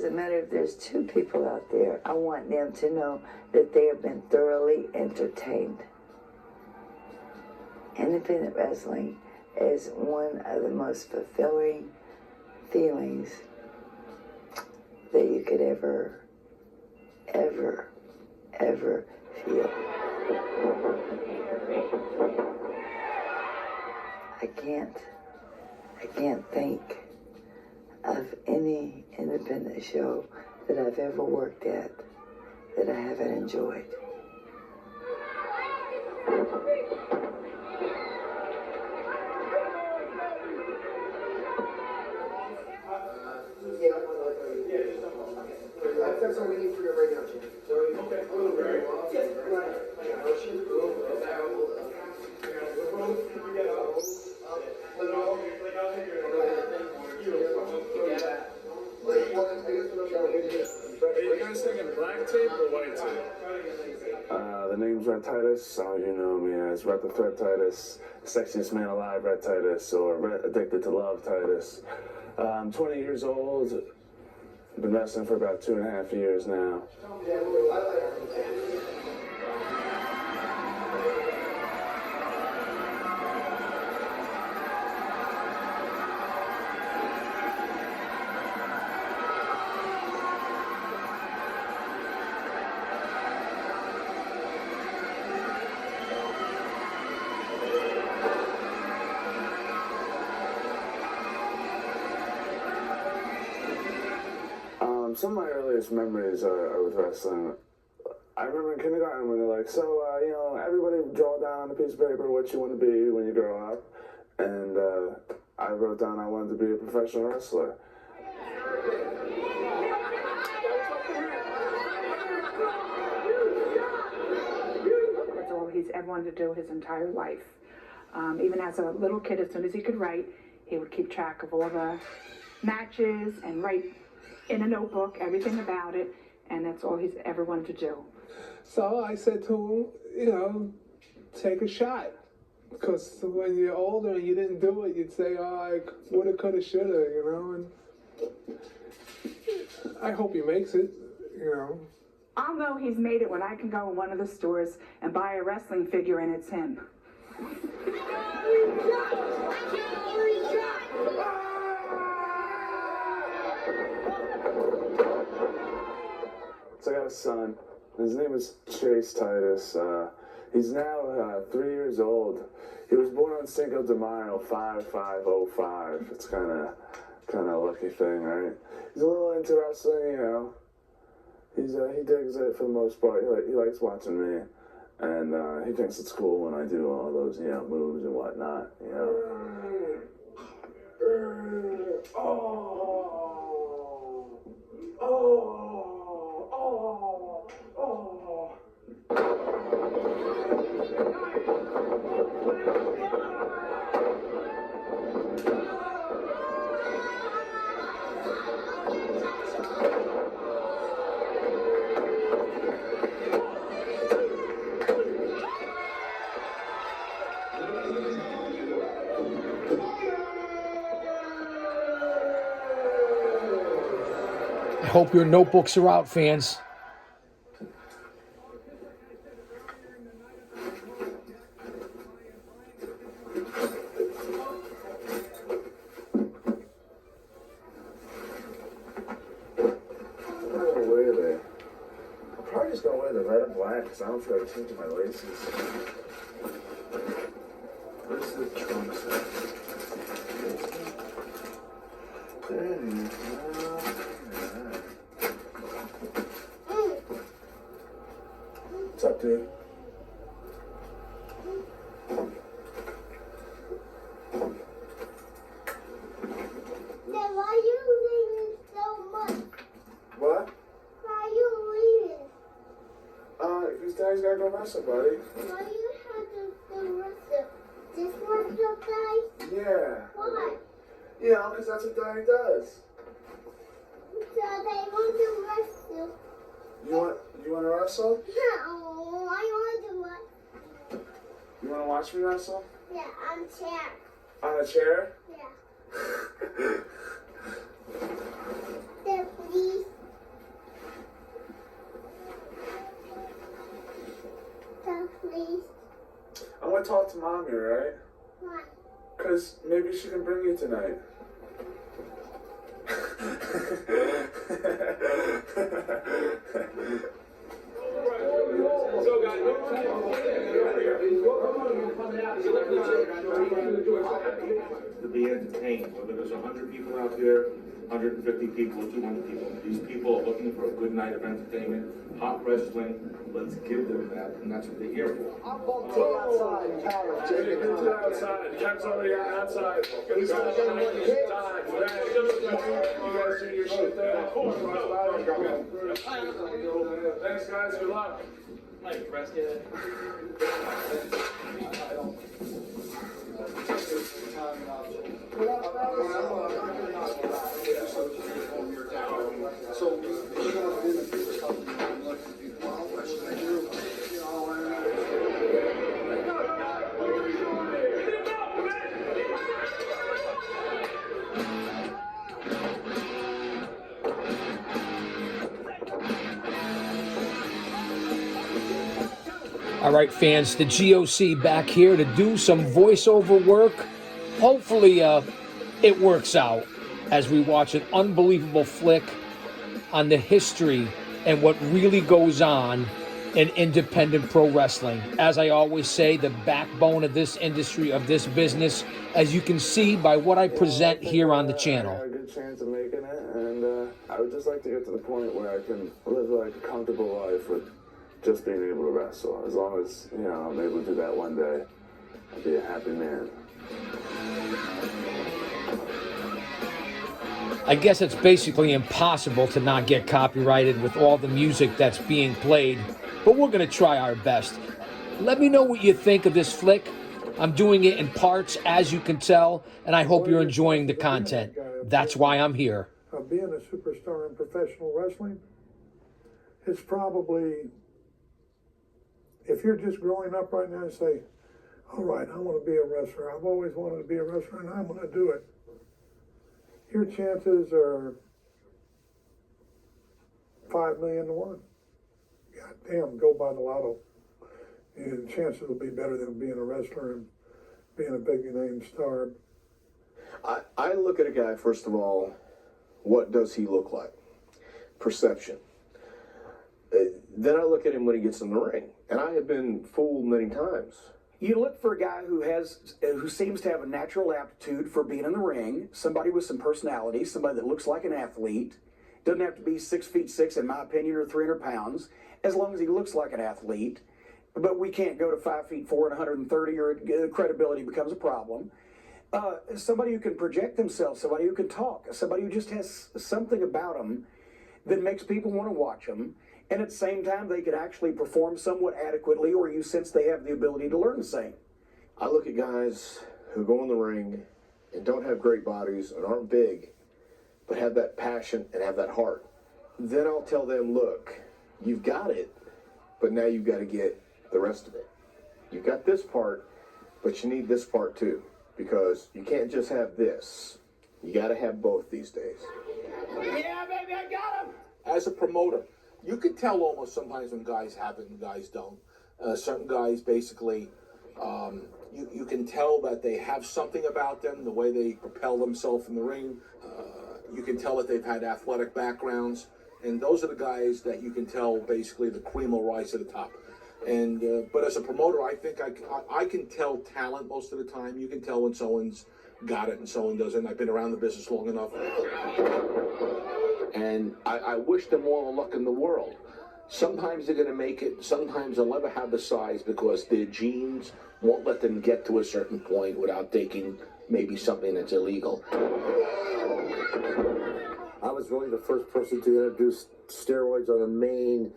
doesn't matter if there's two people out there. I want them to know that they have been thoroughly entertained. Independent wrestling is one of the most fulfilling feelings that you could ever feel. I can't think of any independent show that I've ever worked at that I haven't enjoyed. That's all we need for your radio check. Okay. Are you guys thinking black tape or white tape? The name's Red Titus. You know me as Red the Threat Titus, Sexiest Man Alive Red Titus, or Red Addicted to Love Titus. I'm 20 years old. Been wrestling for about 2.5 years now. Some of my earliest memories are with wrestling. I remember in kindergarten when they're like, so, everybody draw down on a piece of paper what you want to be when you grow up. And I wrote down I wanted to be a professional wrestler. That's all he's ever wanted to do his entire life. Even as a little kid, as soon as he could write, he would keep track of all the matches and write in a notebook everything about it, and that's all he's ever wanted to do. So I said to him, take a shot. Because when you're older and you didn't do it, you'd say, I woulda, coulda, shoulda, and I hope he makes it, I'll know he's made it when I can go in one of the stores and buy a wrestling figure and it's him. So I got a son. His name is Chase Titus. He's now 3 years old. He was born on Cinco de Mayo, 5505. It's kind of a lucky thing, right? He's a little into wrestling, He digs it for the most part. He likes watching me, and he thinks it's cool when I do all those moves and whatnot. I hope your notebooks are out, fans. I'm probably just gonna wear the red and black because I don't feel like changing my laces. Where's the trunk set? There you go. What's up, dude? Dad, why are you reading so much? What? Why are you reading? Because Daddy's gotta go wrestle, buddy. Why you have to do wrestle? Just wrestle, guys? Yeah. Why? Because that's what Daddy does. So they want to wrestle. You want to wrestle? No, I want to wrestle. You want to watch me wrestle? Yeah, on chair. On a chair? Yeah. Dad, please. talk to Mommy, right? Why? Because maybe she can bring you tonight. To be entertained, whether there's 100 people out there, 150 people, or 200 people. These people are looking for a good night of entertainment, hot wrestling. Let's give them that, and that's what they're here for. I'm bumped to the outside, Tyler. Get to the outside. Kev's already outside. He's not getting any hits. You guys do your shit there. Thanks, guys. Good luck. Night, rest it. All right, fans, the GOC back here to do some voiceover work. Hopefully, it works out as we watch an unbelievable flick on the history and what really goes on in independent pro wrestling. As I always say, the backbone of this industry, of this business, as you can see by what I present here on the channel. I got a good chance of making it, and I would just like to get to the point where I can live like a comfortable life with just being able to wrestle. As long as, you know, I'm able to do that one day, I'll be a happy man. I guess it's basically impossible to not get copyrighted with all the music that's being played, but we're going to try our best. Let me know what you think of this flick. I'm doing it in parts, as you can tell, and I hope you're enjoying the content. That's why I'm here. Being a superstar in professional wrestling, it's probably, if you're just growing up right now and say, all right, I want to be a wrestler. I've always wanted to be a wrestler, and I'm going to do it. Your chances are 5 million to 1. God damn, go by the lotto. And chances will be better than being a wrestler and being a big name star. I look at a guy, first of all, what does he look like? Perception. Then I look at him when he gets in the ring, and I have been fooled many times. You look for a guy who seems to have a natural aptitude for being in the ring, somebody with some personality, somebody that looks like an athlete. Doesn't have to be 6'6", in my opinion, or 300 pounds, as long as he looks like an athlete. But we can't go to 5'4" and 130, or credibility becomes a problem. Somebody who can project themselves, somebody who can talk, somebody who just has something about them that makes people want to watch them. And at the same time, they could actually perform somewhat adequately, or you sense they have the ability to learn the same. I look at guys who go in the ring and don't have great bodies and aren't big, but have that passion and have that heart. Then I'll tell them, look, you've got it, but now you've got to get the rest of it. You've got this part, but you need this part too, because you can't just have this. You got to have both these days. Yeah, baby, I got him! As a promoter, you can tell almost sometimes when guys have it and guys don't. Certain guys basically, you can tell that they have something about them, the way they propel themselves in the ring. You can tell that they've had athletic backgrounds. And those are the guys that you can tell basically the cream will rise to the top. And but as a promoter, I think I can tell talent most of the time. You can tell when someone's got it and someone doesn't. I've been around the business long enough. And I wish them all the luck in the world. Sometimes they're going to make it. Sometimes they'll never have the size because their genes won't let them get to a certain point without taking maybe something that's illegal. I was really the first person to introduce steroids on the main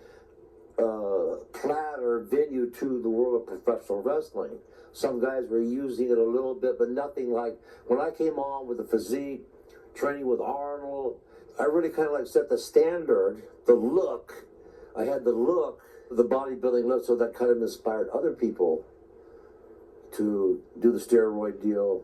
platter venue to the world of professional wrestling. Some guys were using it a little bit, but nothing like when I came on with the physique, training with Arnold. I really kind of like set the standard, the look. I had the look, the bodybuilding look, so that kind of inspired other people to do the steroid deal